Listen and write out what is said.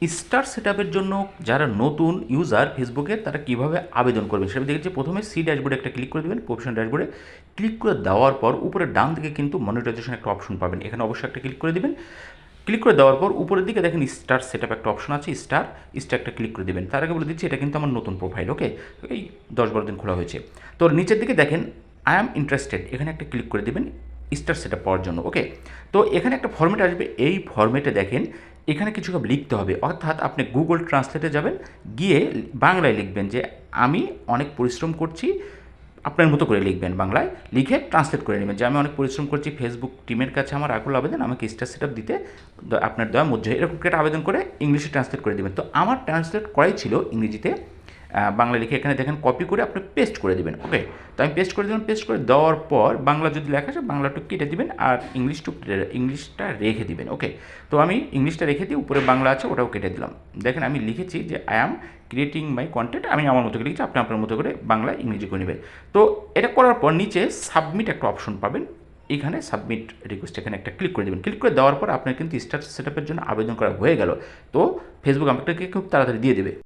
Star সেটআপের জন্য যারা নতুন ইউজার ফেসবুকের তারা কীভাবে আবেদন করবেন সেটা দেখেছি। প্রথমে সি ড্যাশবোর্ডে একটা ক্লিক করে দেবেন, প্রফেশনাল ড্যাশবোর্ডে ক্লিক করে দেওয়ার পর উপরে ডান দিকে কিন্তু মনিটাইজেশন একটা অপশন পাবেন, এখানে অবশ্যই একটা ক্লিক করে দেবেন। ক্লিক করে দেওয়ার পর উপরের দিকে দেখেন স্টার সেটআপ একটা অপশন আছে, স্টার একটা ক্লিক করে দেবেন। তার আগে বলে দিচ্ছি এটা কিন্তু আমার নতুন প্রোফাইল, ওকে, এই 10-12 দিন খোলা হয়েছে। তো নিচের দিকে দেখেন আই অ্যাম ইন্টারেস্টেড, এখানে একটা ক্লিক করে দেবেন স্টার সেটআপ পাওয়ার জন্য, ওকে। তো এখানে একটা ফর্মেট আসবে, এই ফর্মেটে দেখেন এখানে কিছু লিখতে হবে, অর্থাৎ আপনি গুগল ট্রান্সলেটে যাবেন, গিয়ে বাংলায় লিখবেন যে আমি অনেক পরিশ্রম করছি, আপনার মতো করে লিখবেন, বাংলায় লিখে ট্রান্সলেট করে নেবেন যে আমি অনেক পরিশ্রম করছি, ফেসবুক টিমের কাছে আমার আকুল আবেদন আমাকে স্টার সেটআপ দিতে আপনার দয়া মধ্যে, এরকম একটা আবেদন করে ইংলিশে ট্রান্সলেট করে দেবেন। তো আমার ট্রান্সলেট করাই ছিল ইংরেজিতে, বাংলা লিখে এখানে দেখেন কপি করে আপনি পেস্ট করে দেবেন, ওকে। তো আমি পেস্ট করে দিলাম, পেস্ট করে দেওয়ার পর বাংলা যদি লেখা আছে বাংলাটুকু কেটে দিবেন আর ইংলিশটা রেখে দিবেন, ওকে। তো আমি ইংলিশটা রেখে দিয়ে উপরে বাংলা আছে ওটাও কেটে দিলাম। দেখেন আমি লিখেছি যে I am creating my content, আমি আমার মতো করে লিখেছি, আপনি আপনার মতো করে বাংলা ইংরেজি করে নেবেন। তো এটা করার পর নিচে সাবমিট একটা অপশন পাবেন, এখানে সাবমিট রিকোয়েস্ট এখানে একটা ক্লিক করে দেবেন। ক্লিক করে দেওয়ার পর আপনার কিন্তু স্টার সেটআপের জন্য আবেদন করা হয়ে গেল। তো ফেসবুক আপনাকে খুব তাড়াতাড়ি দিয়ে দেবে।